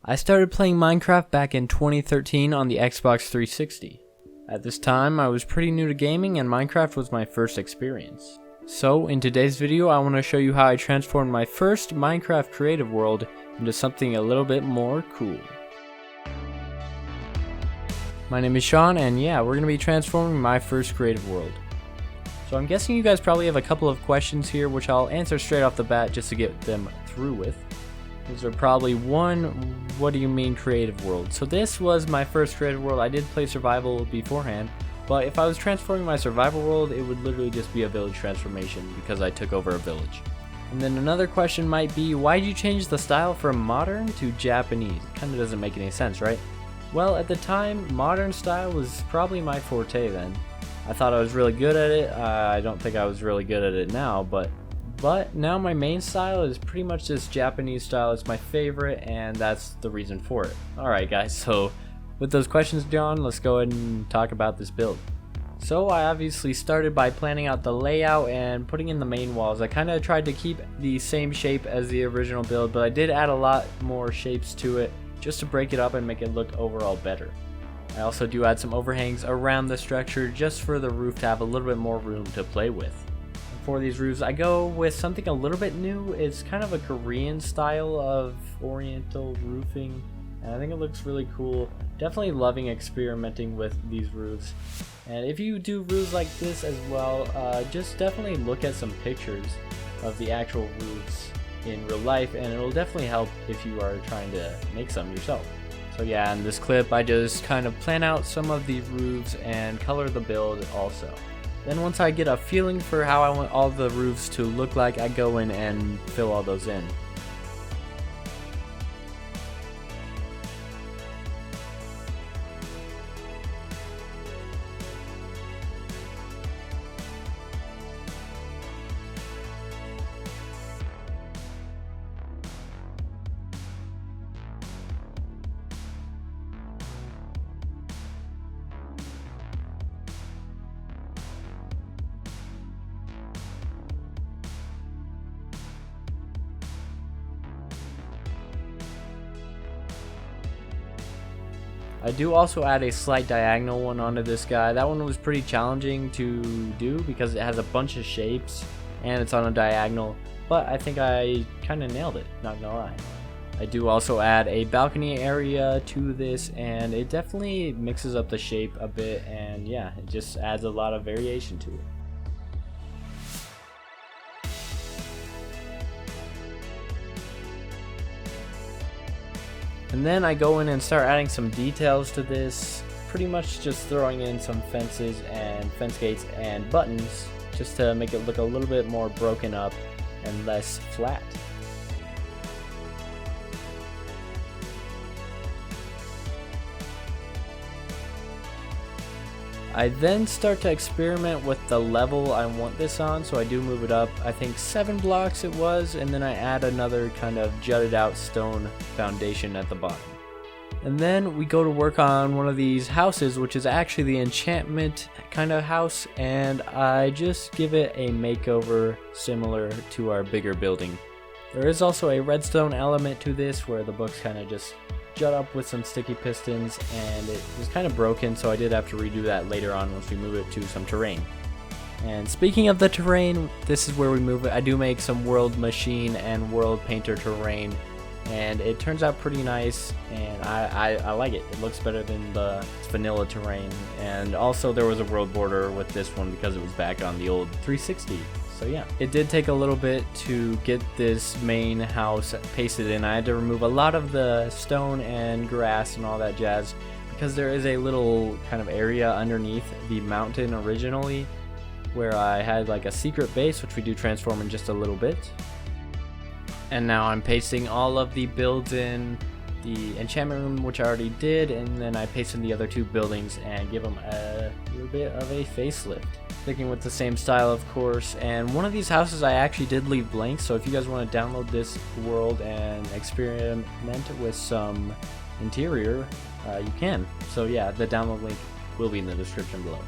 I started playing Minecraft back in 2013 on the Xbox 360. At this time, I was pretty new to gaming and Minecraft was my first experience. So, in today's video, I want to show you how I transformed my first Minecraft creative world into something a little bit more cool. My name is Sean, and yeah, we're going to be transforming my first creative world. So I'm guessing you guys probably have a couple of questions here, which I'll answer straight off the bat just to get them through with. Those are probably one, what do you mean creative world? So this was my first creative world. I did play survival beforehand, but if I was transforming my survival world, it would literally just be a village transformation because I took over a village. And then another question might be, why did you change the style from modern to Japanese? It kind of doesn't make any sense, right? Well, at the time, modern style was probably my forte then. I thought I was really good at it. I don't think I was really good at it now, but now my main style is pretty much this Japanese style. It's my favorite, and that's the reason for it. Alright guys, so with those questions done, let's go ahead and talk about this build. So I obviously started by planning out the layout and putting in the main walls. I kind of tried to keep the same shape as the original build, but I did add a lot more shapes to it just to break it up and make it look overall better. I also do add some overhangs around the structure just for the roof to have a little bit more room to play with. For these roofs, I go with something a little bit new. It's kind of a Korean style of oriental roofing, and I think it looks really cool. Definitely loving experimenting with these roofs. And if you do roofs like this as well, just definitely look at some pictures of the actual roofs in real life, and it'll definitely help if you are trying to make some yourself. So yeah, in this clip, I just kind of plan out some of the roofs and color the build also. Then once I get a feeling for how I want all the roofs to look like, I go in and fill all those in. I do also add a slight diagonal one onto this guy. That one was pretty challenging to do because it has a bunch of shapes and it's on a diagonal, but I think I kind of nailed it, not gonna lie. I do also add a balcony area to this, and it definitely mixes up the shape a bit, and yeah, it just adds a lot of variation to it. And then I go in and start adding some details to this, pretty much just throwing in some fences and fence gates and buttons just to make it look a little bit more broken up and less flat. I then start to experiment with the level I want this on, so I do move it up, I think 7 blocks it was, and then I add another kind of jutted out stone foundation at the bottom. And then we go to work on one of these houses, which is actually the enchantment kind of house, and I just give it a makeover similar to our bigger building. There is also a redstone element to this where the books kind of just jut up with some sticky pistons, and it was kind of broken, so I did have to redo that later on once we move it to some terrain. And speaking of the terrain, this is where we move it. I do make some world machine and world painter terrain, and it turns out pretty nice, and I like it. It looks better than the vanilla terrain. And also there was a world border with this one because it was back on the old 360. So yeah, it did take a little bit to get this main house pasted in. I had to remove a lot of the stone and grass and all that jazz because there is a little kind of area underneath the mountain originally where I had like a secret base, which we do transform in just a little bit. And now I'm pasting all of the builds in, the enchantment room, which I already did, and then I paste in the other 2 buildings and give them a little bit of a facelift. Sticking with the same style, of course, and one of these houses I actually did leave blank, so if you guys want to download this world and experiment with some interior, you can. So yeah, the download link will be in the description below.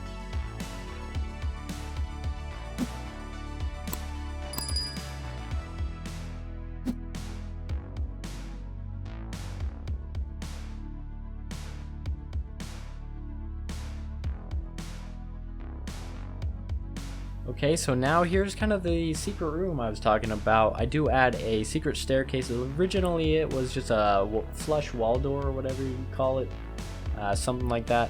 Okay, so now here's kind of the secret room I was talking about. I do add a secret staircase. Originally it was just a flush wall door or whatever you call it, something like that.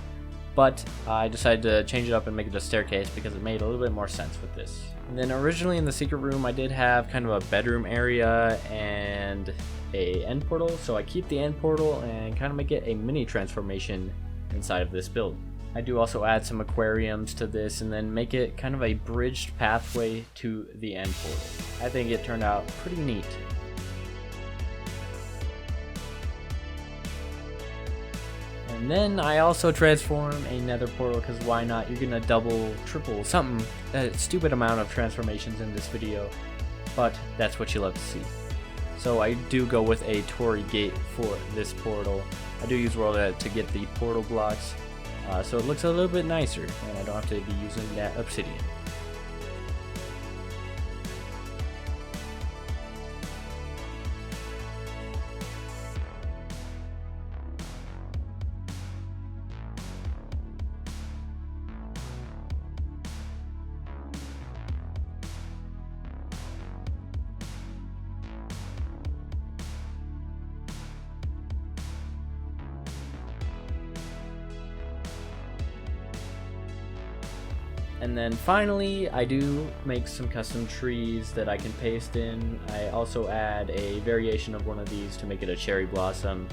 But I decided to change it up and make it a staircase because it made a little bit more sense with this. And then originally in the secret room I did have kind of a bedroom area and a end portal. So I keep the end portal and kind of make it a mini transformation inside of this build. I do also add some aquariums to this and then make it kind of a bridged pathway to the end portal. I think it turned out pretty neat. And then I also transform a nether portal because why not? You're gonna double, triple, something, a stupid amount of transformations in this video, but that's what you love to see. So I do go with a Torii gate for this portal. I do use World Edit to get the portal blocks. So it looks a little bit nicer, and I don't have to be using that obsidian. And then finally, I do make some custom trees that I can paste in. I also add a variation of one of these to make it a cherry blossom.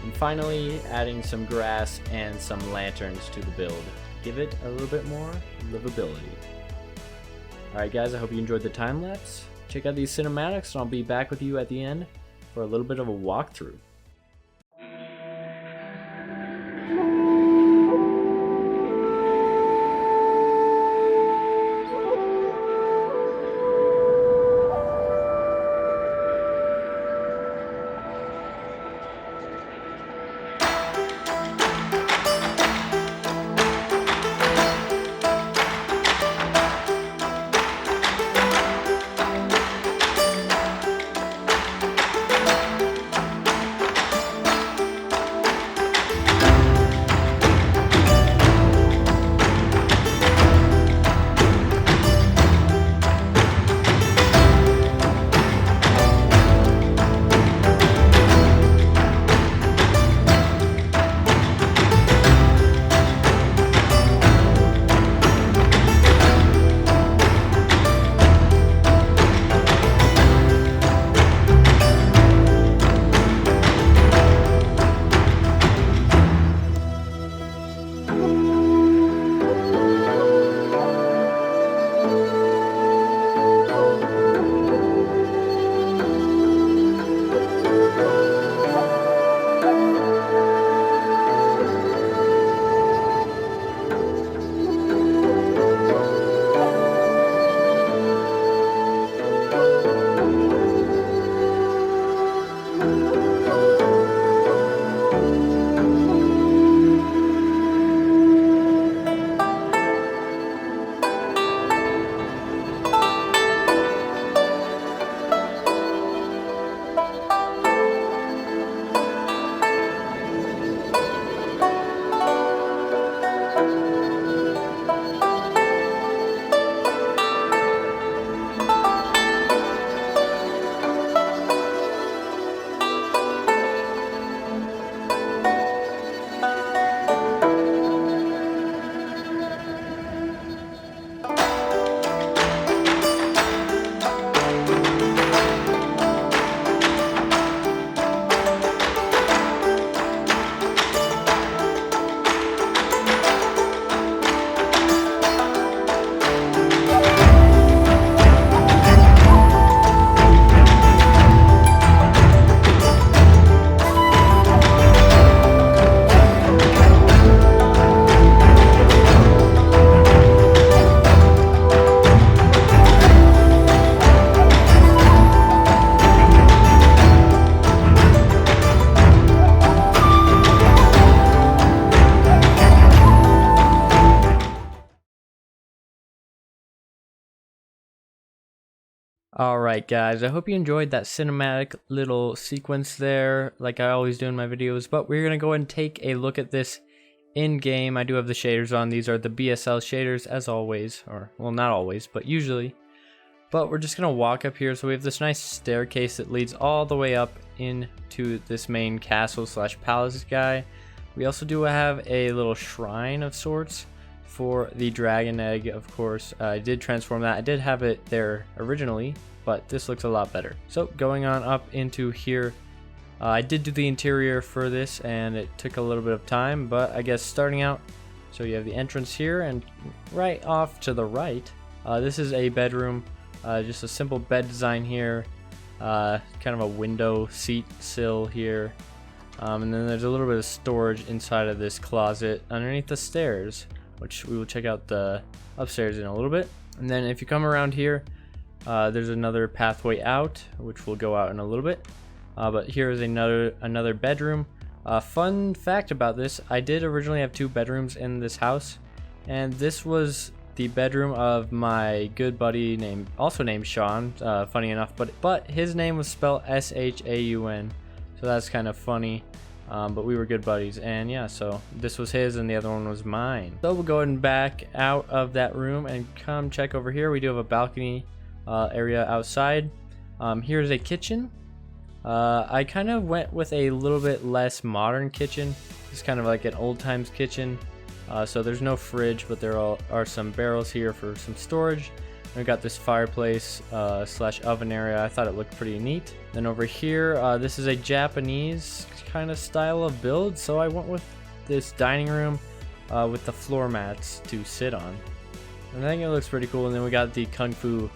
And finally, adding some grass and some lanterns to the build. Give it a little bit more livability. Alright guys, I hope you enjoyed the time lapse. Check out these cinematics and I'll be back with you at the end for a little bit of a walkthrough. Alright guys, I hope you enjoyed that cinematic little sequence there, like I always do in my videos, but we're going to go ahead and take a look at this in-game. I do have the shaders on. These are the BSL shaders as always, or well, not always, but usually. But we're just going to walk up here. So we have this nice staircase that leads all the way up into this main castle slash palace guy. We also do have a little shrine of sorts for the dragon egg, of course. I did transform that. I did have it there originally, but this looks a lot better. So going on up into here, I did do the interior for this and it took a little bit of time, but I guess starting out, so you have the entrance here, and right off to the right, this is a bedroom, just a simple bed design here, kind of a window seat sill here, and then there's a little bit of storage inside of this closet underneath the stairs, which we will check out the upstairs in a little bit. And then if you come around here, there's another pathway out, which will go out in a little bit. But here is another bedroom. Fun fact about this, I did originally have 2 bedrooms in this house, and this was the bedroom of my good buddy also named Sean, funny enough, but his name was spelled S-H-A-U-N, so that's kind of funny. But we were good buddies, and yeah, so this was his and the other one was mine. So we'll go ahead and back out of that room and come check over here. We do have a balcony area outside. Here's a kitchen. I kind of went with a little bit less modern kitchen. It's kind of like an old times kitchen. So there's no fridge, but there are some barrels here for some storage. We got this fireplace slash oven area. I thought it looked pretty neat. Then over here, this is a Japanese kind of style of build, so I went with this dining room with the floor mats to sit on, and I think it looks pretty cool. And then we got the kung fu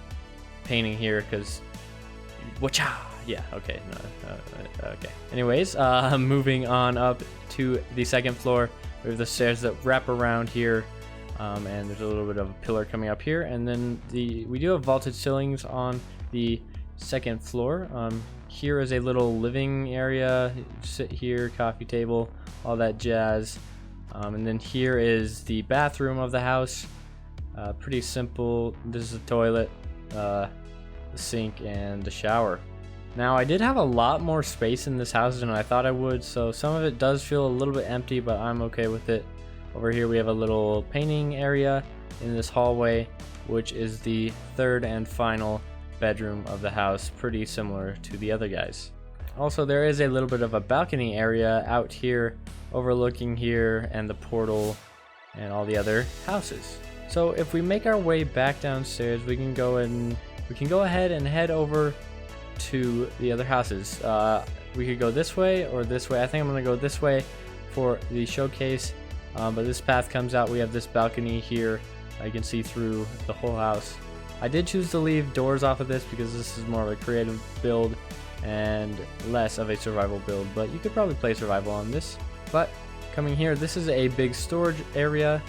painting here because wacha. Yeah, okay, no, okay. Anyways, moving on up to the second floor, we have the stairs that wrap around here. And there's a little bit of a pillar coming up here, and then we do have vaulted ceilings on the second floor. Here is a little living area, sit here, coffee table, all that jazz. And then here is the bathroom of the house. Pretty simple. This is the toilet, the sink, and the shower. Now I did have a lot more space in this house than I thought I would, so some of it does feel a little bit empty, but I'm okay with it. Over here we have a little painting area in this hallway, which is the third and final bedroom of the house, pretty similar to the other guys. Also, there is a little bit of a balcony area out here overlooking here and the portal and all the other houses. So if we make our way back downstairs, we can go ahead and head over to the other houses. We could go this way or this way. I think I'm gonna go this way for the showcase. But this path comes out. We have this balcony here. You can see through the whole house. I did choose to leave doors off of this because this is more of a creative build and less of a survival build, but you could probably play survival on this. But coming here, this is a big storage area,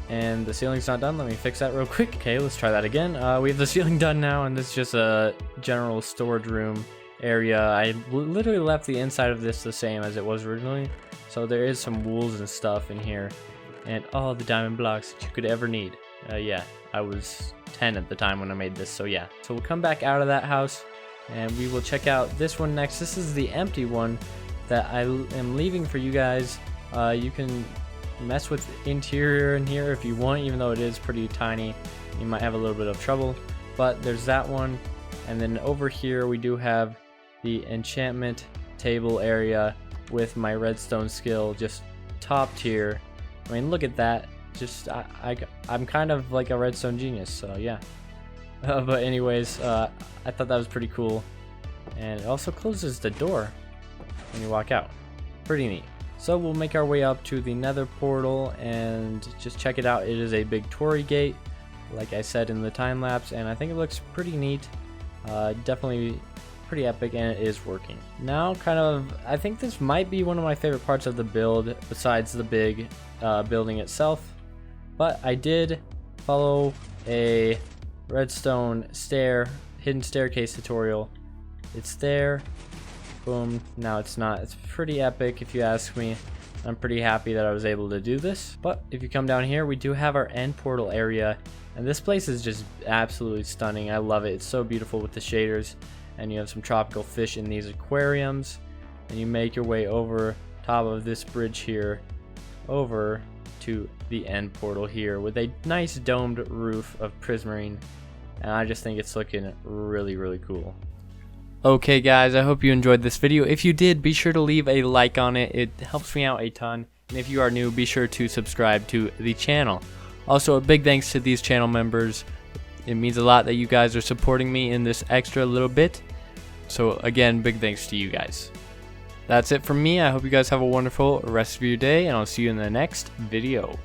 and the ceiling's not done. Let me fix that real quick. Okay, let's try that again. We have the ceiling done now, and this is just a general storage room area. I literally left the inside of this the same as it was originally. So there is some wools and stuff in here, and all the diamond blocks that you could ever need. Yeah, I was 10 at the time when I made this, so yeah. So we'll come back out of that house, and we will check out this one next. This is the empty one that I am leaving for you guys. You can mess with the interior in here if you want, even though it is pretty tiny. You might have a little bit of trouble, but there's that one. And then over here we do have the enchantment table area with my redstone skill, just top tier. I mean, look at that. Just I'm kind of like a redstone genius, so yeah. But anyways, I thought that was pretty cool, and it also closes the door when you walk out. Pretty neat. So we'll make our way up to the nether portal and just check it out. It is a big Torii gate, like I said in the time lapse, and I think it looks pretty neat. Definitely pretty epic, and it is working. Now, I think this might be one of my favorite parts of the build, besides the big building itself. But I did follow a redstone hidden staircase tutorial. It's there. Boom. Now it's not. It's pretty epic if you ask me. I'm pretty happy that I was able to do this. But if you come down here, we do have our end portal area. And this place is just absolutely stunning. I love it. It's so beautiful with the shaders. And you have some tropical fish in these aquariums. And you make your way over top of this bridge here over to the end portal here with a nice domed roof of prismarine. And I just think it's looking really, really cool. Okay guys, I hope you enjoyed this video. If you did, be sure to leave a like on it. It helps me out a ton. And if you are new, be sure to subscribe to the channel. Also, a big thanks to these channel members. It means a lot that you guys are supporting me in this extra little bit. So again, big thanks to you guys. That's it from me. I hope you guys have a wonderful rest of your day, and I'll see you in the next video.